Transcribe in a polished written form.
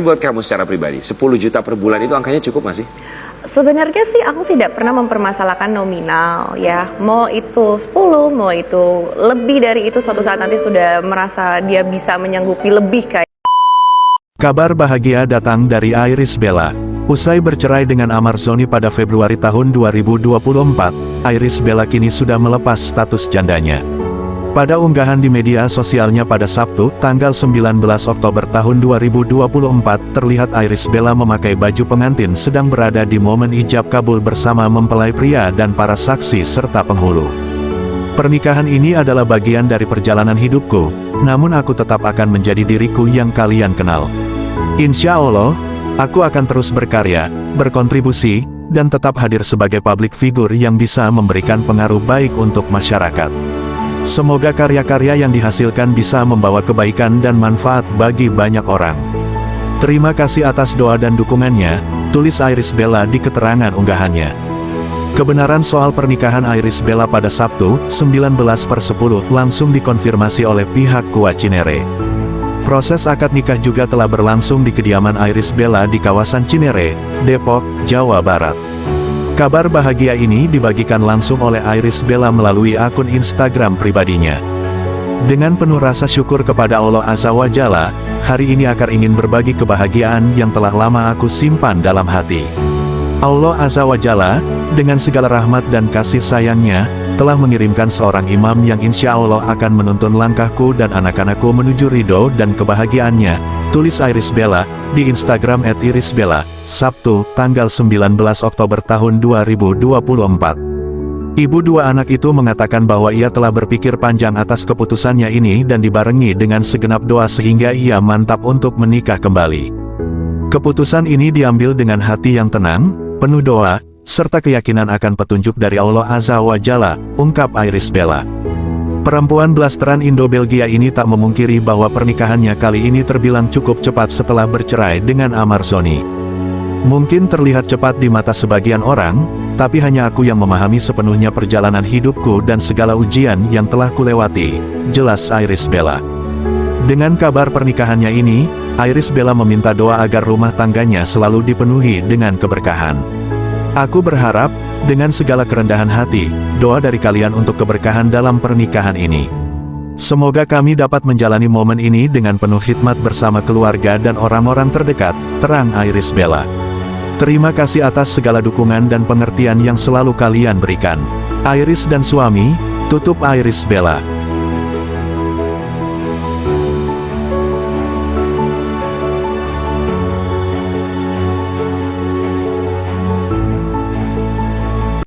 Tapi buat kamu secara pribadi, 10 juta per bulan itu angkanya cukup nggak sih? Sebenarnya sih aku tidak pernah mempermasalahkan nominal ya. Mau itu 10, mau itu lebih dari itu, suatu saat nanti sudah merasa dia bisa menyanggupi lebih kayak. Kabar bahagia datang dari Iris Bella. Usai bercerai dengan Amar Zoni pada Februari tahun 2024, Iris Bella kini sudah melepas status jandanya. Pada unggahan di media sosialnya pada Sabtu, tanggal 19 Oktober tahun 2024, terlihat Iris Bella memakai baju pengantin sedang berada di momen ijab kabul bersama mempelai pria dan para saksi serta penghulu. Pernikahan ini adalah bagian dari perjalanan hidupku, namun aku tetap akan menjadi diriku yang kalian kenal. Insya Allah, aku akan terus berkarya, berkontribusi, dan tetap hadir sebagai public figure yang bisa memberikan pengaruh baik untuk masyarakat. Semoga karya-karya yang dihasilkan bisa membawa kebaikan dan manfaat bagi banyak orang. Terima kasih atas doa dan dukungannya, tulis Iris Bella di keterangan unggahannya. Kebenaran soal pernikahan Iris Bella pada Sabtu, 19/10 langsung dikonfirmasi oleh pihak Kua Cinere. Proses akad nikah juga telah berlangsung di kediaman Iris Bella di kawasan Cinere, Depok, Jawa Barat. Kabar bahagia ini dibagikan langsung oleh Iris Bella melalui akun Instagram pribadinya. Dengan penuh rasa syukur kepada Allah Azza wa Jalla, hari ini Akar ingin berbagi kebahagiaan yang telah lama aku simpan dalam hati. Allah Azza wa Jalla, dengan segala rahmat dan kasih sayangnya, telah mengirimkan seorang imam yang insya Allah akan menuntun langkahku dan anak-anakku menuju ridho dan kebahagiaannya, tulis Iris Bella, di Instagram @irisbella, Sabtu, tanggal 19 Oktober tahun 2024. Ibu dua anak itu mengatakan bahwa ia telah berpikir panjang atas keputusannya ini dan dibarengi dengan segenap doa sehingga ia mantap untuk menikah kembali. Keputusan ini diambil dengan hati yang tenang, penuh doa, serta keyakinan akan petunjuk dari Allah Azza wa Jalla, ungkap Iris Bella. Perempuan blasteran Indo-Belgia ini tak memungkiri bahwa pernikahannya kali ini terbilang cukup cepat setelah bercerai dengan Amar Zoni. Mungkin terlihat cepat di mata sebagian orang, tapi hanya aku yang memahami sepenuhnya perjalanan hidupku dan segala ujian yang telah kulewati, jelas Iris Bella. Dengan kabar pernikahannya ini, Iris Bella meminta doa agar rumah tangganya selalu dipenuhi dengan keberkahan. Aku berharap, dengan segala kerendahan hati, doa dari kalian untuk keberkahan dalam pernikahan ini. Semoga kami dapat menjalani momen ini dengan penuh khidmat bersama keluarga dan orang-orang terdekat, terang Iris Bella. Terima kasih atas segala dukungan dan pengertian yang selalu kalian berikan. Iris dan suami, tutup Iris Bella.